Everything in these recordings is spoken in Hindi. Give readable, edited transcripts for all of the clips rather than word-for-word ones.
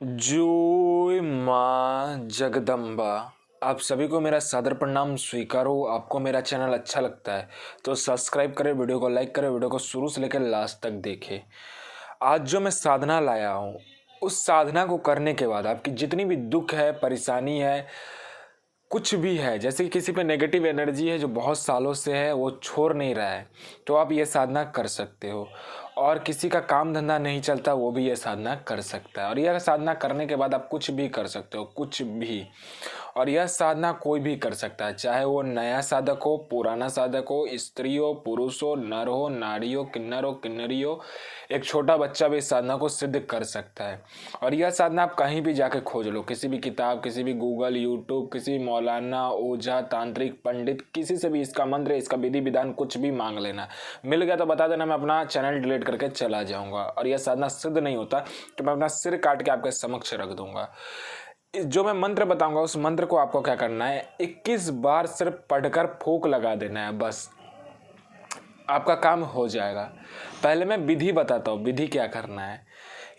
जय माँ जगदम्बा। आप सभी को मेरा सादर प्रणाम स्वीकार हो। आपको मेरा चैनल अच्छा लगता है तो सब्सक्राइब करें, वीडियो को लाइक करें, वीडियो को शुरू से लेकर लास्ट तक देखें। आज जो मैं साधना लाया हूँ, उस साधना को करने के बाद आपकी जितनी भी दुख है, परेशानी है, कुछ भी है, जैसे कि किसी पे नेगेटिव एनर्जी है जो बहुत सालों से है, वो छोड़ नहीं रहा है, तो आप ये साधना कर सकते हो। और किसी का काम धंधा नहीं चलता, वो भी ये साधना कर सकता है। और यह साधना करने के बाद आप कुछ भी कर सकते हो, कुछ भी। और यह साधना कोई भी कर सकता है, चाहे वो नया साधक हो, पुराना साधक हो, स्त्री हो, पुरुष हो, नर हो, नारी हो, किन्नरी हो। एक छोटा बच्चा भी इस साधना को सिद्ध कर सकता है। और यह साधना आप कहीं भी जाके खोज लो, किसी भी किताब, किसी भी गूगल, यूट्यूब, किसी मौलाना, ओझा, तांत्रिक, पंडित, किसी से भी इसका मंत्र, इसका विधि विधान कुछ भी मांग लेना। मिल गया तो बता देना, मैं अपना चैनल डिलीट करके चला जाऊंगा। और यह साधना सिद्ध नहीं होता तो मैं अपना सिर काट के आपके समक्ष रख दूंगा। जो मैं मंत्र बताऊंगा, उस मंत्र को आपको क्या करना है, 21 बार सिर्फ पढ़कर फूंक लगा देना है, बस आपका काम हो जाएगा। पहले मैं विधि बताता हूँ, विधि क्या करना है।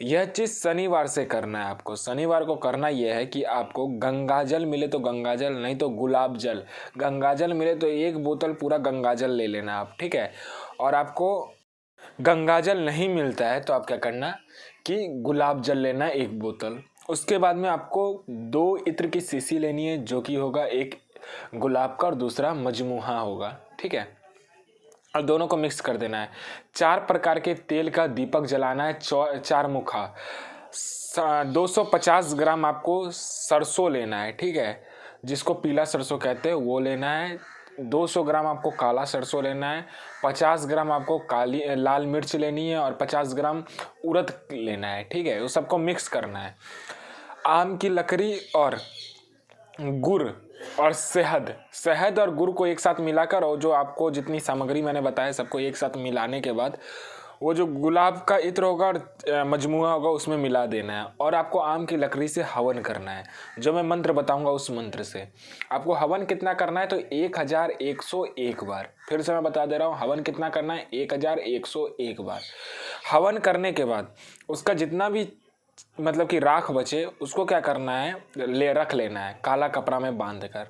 यह चीज़ शनिवार से करना है आपको। शनिवार को करना यह है कि आपको गंगाजल मिले तो गंगाजल, नहीं तो गुलाब जल। गंगाजल मिले तो 1 बोतल पूरा गंगाजल ले लेना आप, ठीक है। और आपको गंगाजल नहीं मिलता है तो आप क्या करना कि गुलाब जल लेना है 1 बोतल। उसके बाद में आपको 2 इत्र की शीशी लेनी है, जो कि होगा एक गुलाब का और दूसरा मजमूहा होगा, ठीक है। और दोनों को मिक्स कर देना है। 4 प्रकार के तेल का दीपक जलाना है, 4 मुखा। 250 ग्राम आपको सरसों लेना है, ठीक है, जिसको पीला सरसों कहते हैं, वो लेना है। 200 ग्राम आपको काला सरसों लेना है। 50 ग्राम आपको लाल मिर्च लेनी है और 50 ग्राम उड़द लेना है, ठीक है। उस सबको मिक्स करना है। आम की लकड़ी और गुड़ और शहद और गुड़ को एक साथ मिलाकर, और जो आपको जितनी सामग्री मैंने बताया सबको एक साथ मिलाने के बाद वो जो गुलाब का इत्र होगा और मजमुआ होगा उसमें मिला देना है। और आपको आम की लकड़ी से हवन करना है। जो मैं मंत्र बताऊंगा उस मंत्र से आपको हवन कितना करना है, तो 1101 बार। फिर से मैं बता दे रहा हूँ, हवन कितना करना है, 1101 बार। हवन करने के बाद उसका जितना भी मतलब कि राख बचे, उसको क्या करना है, रख लेना है काला कपड़ा में बांध कर।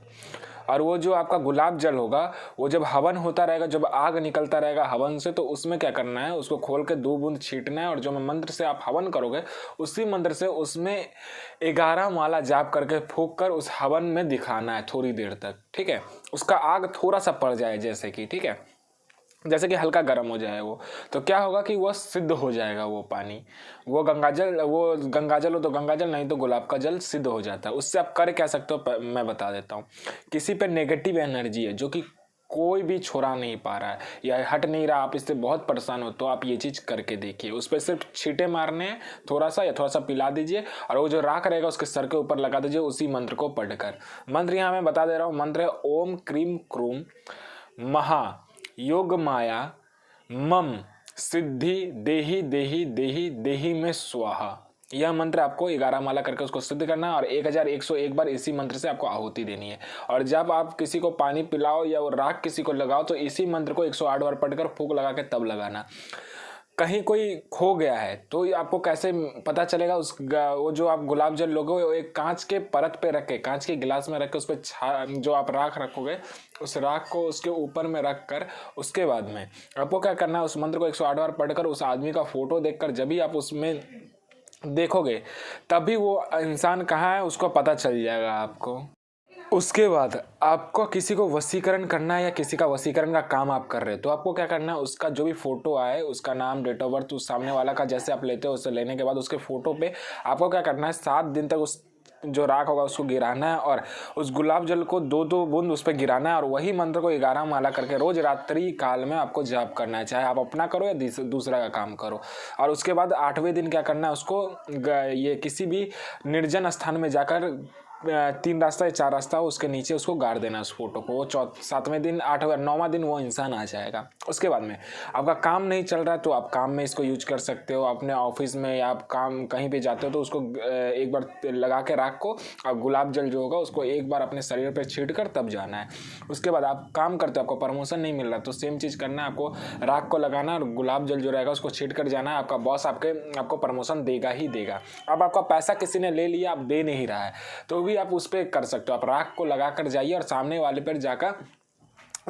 और वो जो आपका गुलाब जल होगा, वो जब हवन होता रहेगा, जब आग निकलता रहेगा हवन से, तो उसमें क्या करना है, उसको खोल के 2 बूंद छींटना है। और जो मंत्र से आप हवन करोगे, उसी मंत्र से उसमें 11 माला जाप करके फूंक कर उस हवन में दिखाना है थोड़ी देर तक, ठीक है। उसका आग थोड़ा सा पड़ जाए, जैसे कि, ठीक है, जैसे कि हल्का गर्म हो जाए वो, तो क्या होगा कि वह सिद्ध हो जाएगा। वो पानी, वो गंगाजल हो तो गंगाजल, नहीं तो गुलाब का जल सिद्ध हो जाता है। उससे आप कर क्या सकते हो, मैं बता देता हूँ। किसी पे नेगेटिव एनर्जी है जो कि कोई भी छोड़ा नहीं पा रहा है या हट नहीं रहा, आप इससे बहुत परेशान हो, तो आप ये चीज़ करके देखिए। उस पर सिर्फ छींटे मारने हैं, थोड़ा सा या थोड़ा सा पिला दीजिए, और वो जो राख रहेगा उसके सर के ऊपर लगा दीजिए उसी मंत्र को पढ़कर। मंत्र यहाँ मैं बता दे रहा हूँ, मंत्र है ओम क्रीम क्रूम महा योग माया मम सिद्धि देही देही देही देही में स्वाहा। यह मंत्र आपको 11 माला करके उसको सिद्ध करना है। और 1101 बार इसी मंत्र से आपको आहुति देनी है। और जब आप किसी को पानी पिलाओ या वो राख किसी को लगाओ, तो इसी मंत्र को 108 बार पढ़कर फूंक लगा के तब लगाना। कहीं कोई खो गया है तो आपको कैसे पता चलेगा, वो जो आप गुलाब जल लोगे, वो एक कांच के परत पे रख के, कांच के गिलास में रख के, उस पर जो आप राख रखोगे, उस राख को उसके ऊपर में रख कर, उसके बाद में आपको क्या करना है, उस मंत्र को 108 बार पढ़कर उस आदमी का फोटो देखकर जब भी आप उसमें देखोगे, तभी वो इंसान कहाँ है उसको पता चल जाएगा आपको। उसके बाद आपको किसी को वशीकरण करना है या किसी का वशीकरण का काम आप कर रहे हो, तो आपको क्या करना है, उसका जो भी फोटो आए, उसका नाम, डेट ऑफ बर्थ, उस सामने वाला का जैसे आप लेते हो, उससे लेने के बाद उसके फोटो पे आपको क्या करना है, 7 दिन तक उस जो राख होगा उसको गिराना है। और उस गुलाब जल को 2-2 बूंद उस पर गिराना है। और वही मंत्र को 11 माला करके रोज रात्रि काल में आपको जाप करना है, चाहे आप अपना करो या दूसरा का काम करो। और उसके बाद 8वें दिन क्या करना है, उसको ये किसी भी निर्जन स्थान में जाकर 3 रास्ता या 4 रास्ता हो उसके नीचे उसको गाड़ देना उस फोटो को। वो 7वें दिन 8वें 9वां दिन वो इंसान आ जाएगा। उसके बाद में आपका काम नहीं चल रहा है तो आप काम में इसको यूज कर सकते हो। अपने ऑफिस में या आप काम कहीं पे जाते हो तो उसको एक बार लगा के राख को, और गुलाब जल जो होगा उसको एक बार अपने शरीर पर छीट कर तब जाना है। उसके बाद आप काम करते हो, आपको प्रमोशन नहीं मिल रहा तो सेम चीज़ करना है, आपको राख को लगाना और गुलाब जल जो रहेगा उसको छीट कर जाना है। आपका बॉस आपको प्रमोशन देगा ही देगा। अब आपका पैसा किसी ने ले लिया, आप दे नहीं रहा है तो भी आप उस पर कर सकते हो। आप राख को लगा कर जाइए और सामने वाले पर जाकर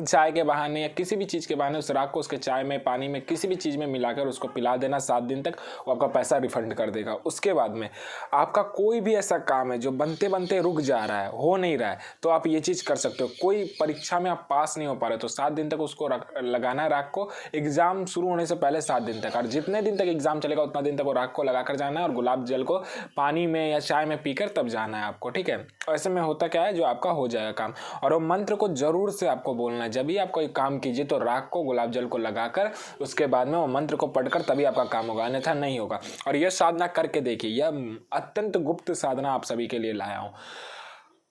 चाय के बहाने या किसी भी चीज़ के बहाने उस राख को उसके चाय में, पानी में, किसी भी चीज़ में मिलाकर उसको पिला देना। 7 दिन तक वो आपका पैसा रिफंड कर देगा। उसके बाद में आपका कोई भी ऐसा काम है जो बनते बनते रुक जा रहा है, हो नहीं रहा है, तो आप ये चीज़ कर सकते हो। कोई परीक्षा में आप पास नहीं हो पा रहे तो 7 दिन तक उसको लगाना है राख को, एग्ज़ाम शुरू होने से पहले 7 दिन तक, और जितने दिन तक एग्ज़ाम चलेगा उतना दिन तक वो राख को लगा कर जाना है और गुलाब जल को पानी में या चाय में पीकर तब जाना है आपको, ठीक है। ऐसे में होता क्या है, जो आपका हो जाएगा काम। और वो मंत्र को जरूर से आपको बोलना है। जब भी आप कोई काम कीजिए तो राख को गुलाब जल को लगाकर उसके बाद में वो मंत्र को पढ़कर तभी आपका काम होगा, अन्यथा नहीं होगा। और यह साधना करके देखिए, यह अत्यंत गुप्त साधना आप सभी के लिए लाया हूँ।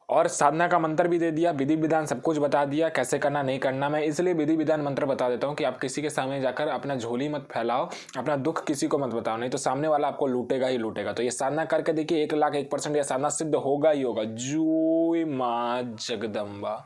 और साधना का मंत्र भी दे दिया, विधि विधान सब कुछ बता दिया, कैसे करना नहीं करना। मैं इसलिए विधि विधान मंत्र बता देता हूँ कि आप किसी के सामने जाकर अपना झोली मत फैलाओ, अपना दुख किसी को मत बताओ, नहीं तो सामने वाला आपको लूटेगा ही लूटेगा। तो ये साधना करके देखिए, 1,01,000% यह साधना सिद्ध होगा ही होगा। जय मां जगदम्बा।